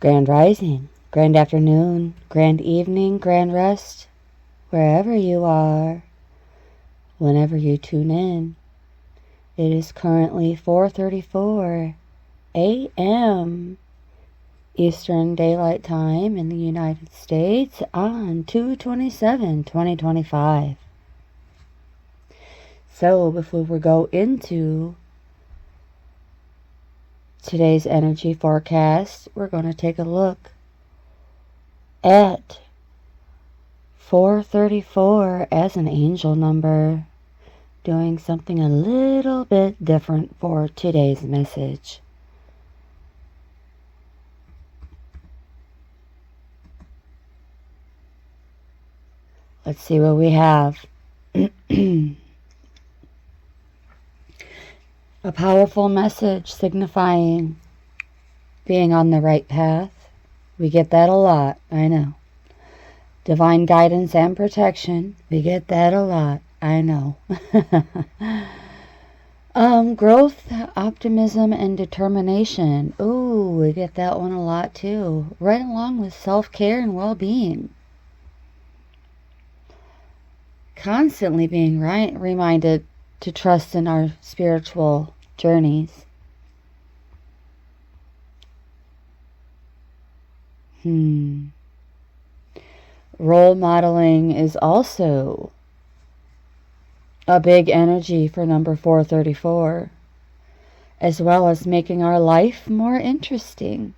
Grand rising, grand afternoon, grand evening, grand rest, wherever you are, whenever you tune in. It is currently 4:34 a.m. Eastern Daylight Time in the United States on 2/27/2025. So before we go into today's energy forecast, we're going to take a look at 434 as an angel number, doing something a little bit different for today's message. Let's see what we have. A powerful message signifying being on the right path. We get that a lot, I know. Divine guidance and protection. We get that a lot, I know. Growth, optimism, and determination. Ooh, we get that one a lot too. Right along with self-care and well-being. Constantly being reminded to trust in our spiritual journeys. Role modeling is also a big energy for number 434, as well as making our life more interesting.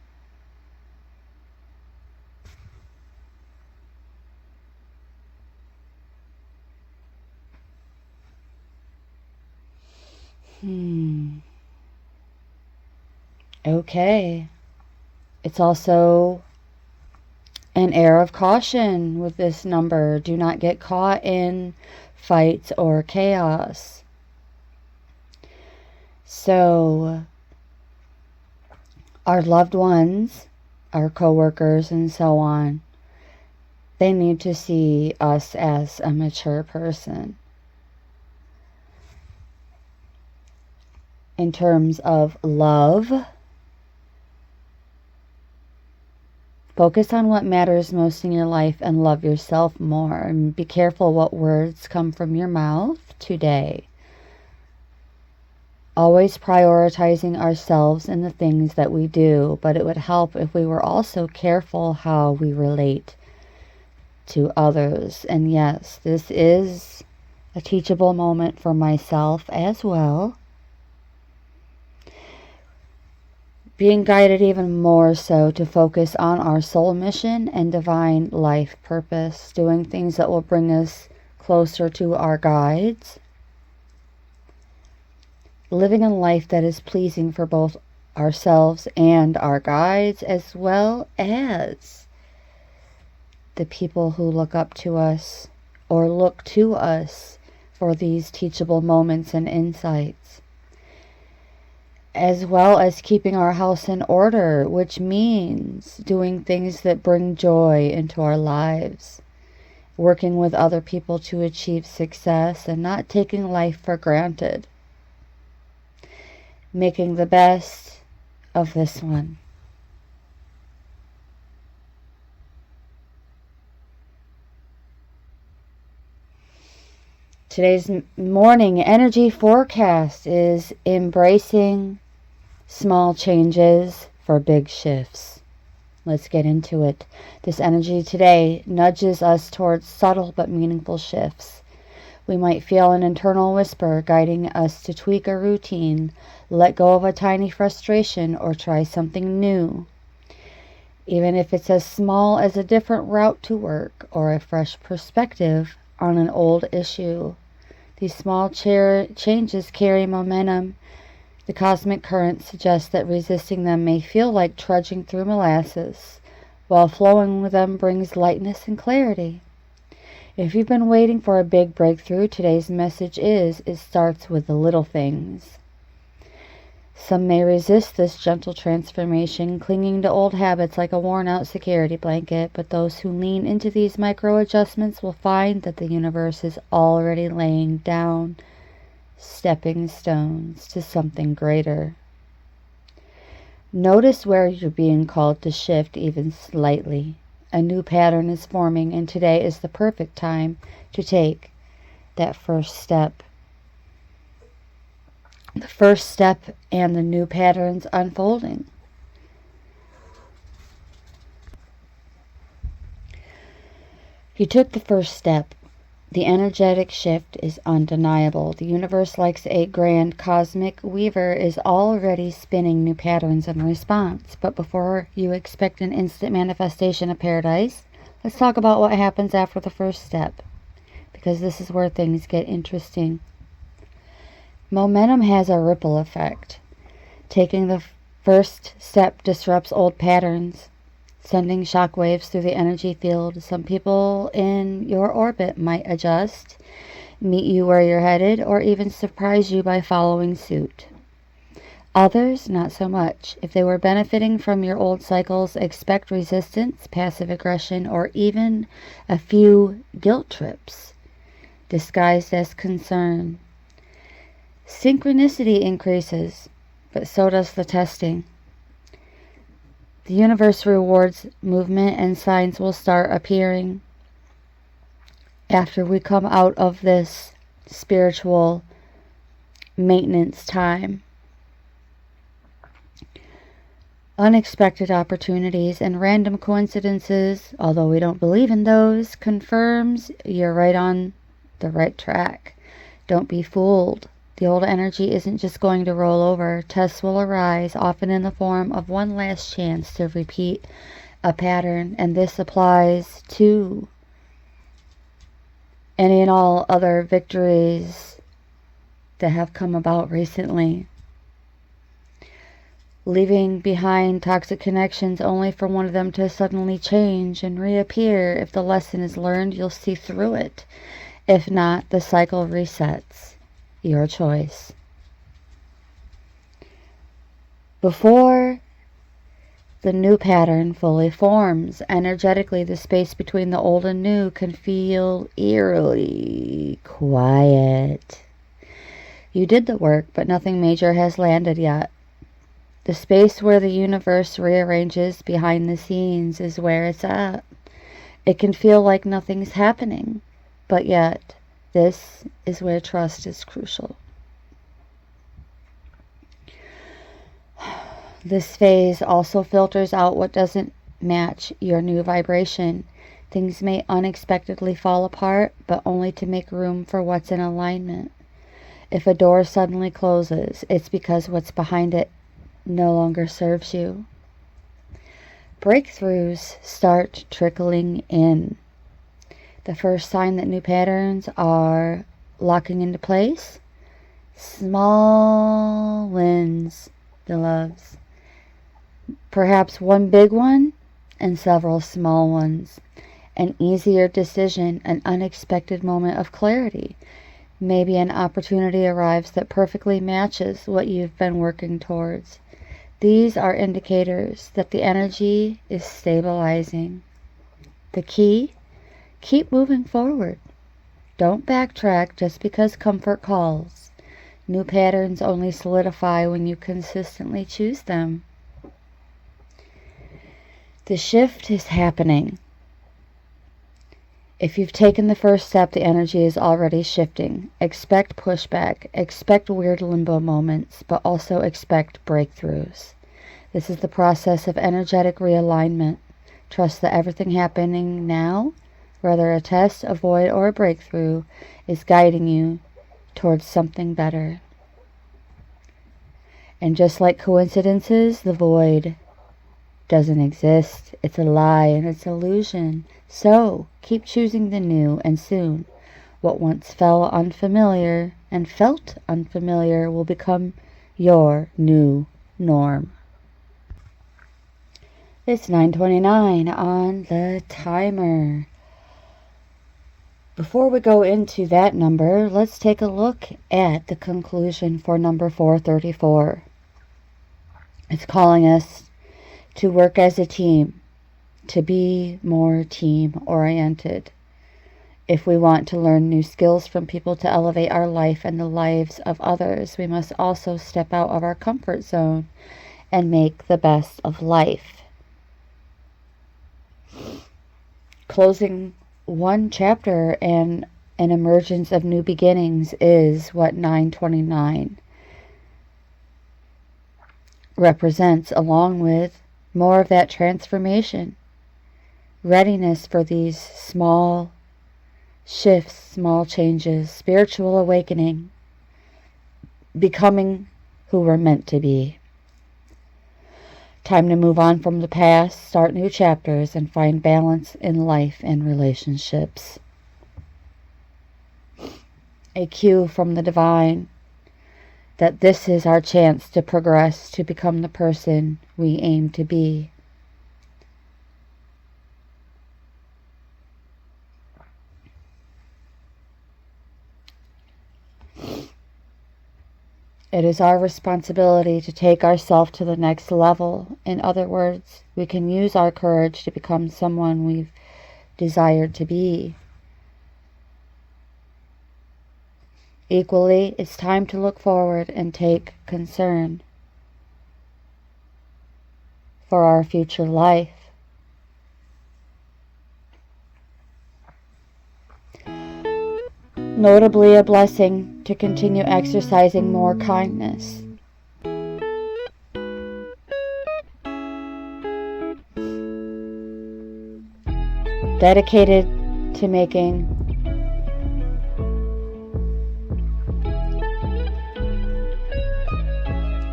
Okay. It's also an air of caution with this number. Do not get caught in fights or chaos. So, our loved ones, our coworkers, and so on, they need to see us as a mature person. In terms of love, focus on what matters most in your life and love yourself more. And be careful what words come from your mouth today. Always prioritizing ourselves and the things that we do, but it would help if we were also careful how we relate to others. And yes, this is a teachable moment for myself as well. Being guided even more so to focus on our soul mission and divine life purpose, doing things that will bring us closer to our guides, living a life that is pleasing for both ourselves and our guides, as well as the people who look up to us or look to us for these teachable moments and insights. As well as keeping our house in order, which means doing things that bring joy into our lives, working with other people to achieve success, and not taking life for granted. Making the best of this one. Today's morning energy forecast is embracing small changes for big shifts. Let's get into it. This energy today nudges us towards subtle but meaningful shifts. We might feel an internal whisper guiding us to tweak a routine, let go of a tiny frustration, or try something new. Even if it's as small as a different route to work or a fresh perspective on an old issue. These small changes carry momentum. The cosmic current suggests that resisting them may feel like trudging through molasses, while flowing with them brings lightness and clarity. If you've been waiting for a big breakthrough, today's message is, it starts with the little things. Some may resist this gentle transformation, clinging to old habits like a worn-out security blanket, but those who lean into these micro-adjustments will find that the universe is already laying down stepping stones to something greater. Notice where you're being called to shift even slightly. A new pattern is forming, and today is the perfect time to take that first step. The first step and the new patterns unfolding. You took the first step. The energetic shift is undeniable. The universe, like a grand cosmic weaver, is already spinning new patterns in response. But before you expect an instant manifestation of paradise, let's talk about what happens after the first step, because this is where things get interesting. Momentum has a ripple effect. Taking the first step disrupts old patterns, sending shockwaves through the energy field. Some people in your orbit might adjust, meet you where you're headed, or even surprise you by following suit. Others, not so much. If they were benefiting from your old cycles, expect resistance, passive aggression, or even a few guilt trips disguised as concern. Synchronicity increases, but so does the testing. The universe rewards movement, and signs will start appearing after we come out of this spiritual maintenance time. Unexpected opportunities and random coincidences, although we don't believe in those, confirms you're right on the right track. Don't be fooled. The old energy isn't just going to roll over. Tests will arise, often in the form of one last chance to repeat a pattern, and this applies to any and all other victories that have come about recently. Leaving behind toxic connections only for one of them to suddenly change and reappear. If the lesson is learned, you'll see through it. If not, the cycle resets. Your choice. Before the new pattern fully forms, energetically the space between the old and new can feel eerily quiet. You did the work, but nothing major has landed yet. The space where the universe rearranges behind the scenes is where it's at. It can feel like nothing's happening, but yet this is where trust is crucial. This phase also filters out what doesn't match your new vibration. Things may unexpectedly fall apart, but only to make room for what's in alignment. If a door suddenly closes, it's because what's behind it no longer serves you. Breakthroughs start trickling in. The first sign that new patterns are locking into place. Small wins, beloveds. Perhaps one big one and several small ones. An easier decision, an unexpected moment of clarity. Maybe an opportunity arrives that perfectly matches what you've been working towards. These are indicators that the energy is stabilizing. The key? Keep moving forward. Don't backtrack just because comfort calls. New patterns only solidify when you consistently choose them. The shift is happening. If you've taken the first step, the energy is already shifting. Expect pushback, expect weird limbo moments, but also expect breakthroughs. This is the process of energetic realignment. Trust that everything happening now, whether a test, a void, or a breakthrough, is guiding you towards something better. And just like coincidences, the void doesn't exist. It's a lie and it's illusion. So, keep choosing the new, and soon, what once felt unfamiliar will become your new norm. It's 9:29 on the timer. Before we go into that number, let's take a look at the conclusion for number 434. It's calling us to work as a team, to be more team-oriented. If we want to learn new skills from people to elevate our life and the lives of others, we must also step out of our comfort zone and make the best of life. Closing one chapter and an emergence of new beginnings is what 929 represents, along with more of that transformation, readiness for these small shifts, small changes, spiritual awakening, becoming who we're meant to be. Time to move on from the past, start new chapters, and find balance in life and relationships. A cue from the divine that this is our chance to progress, to become the person we aim to be. It is our responsibility to take ourselves to the next level. In other words, we can use our courage to become someone we've desired to be. Equally, it's time to look forward and take concern for our future life. Notably, a blessing to continue exercising more kindness. Dedicated to making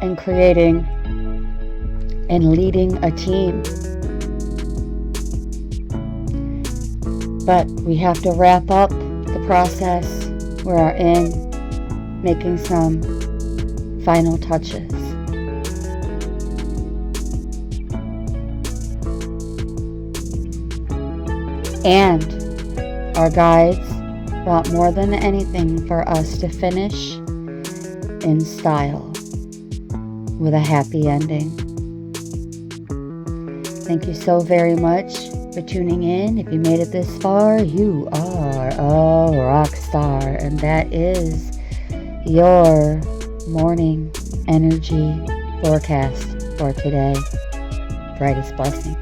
and creating and leading a team. But we have to wrap up the process. We are in making some final touches. And our guides want more than anything for us to finish in style with a happy ending. Thank you so very much for tuning in. If you made it this far, you are a rock star. And that is your morning energy forecast for today. Brightest blessings.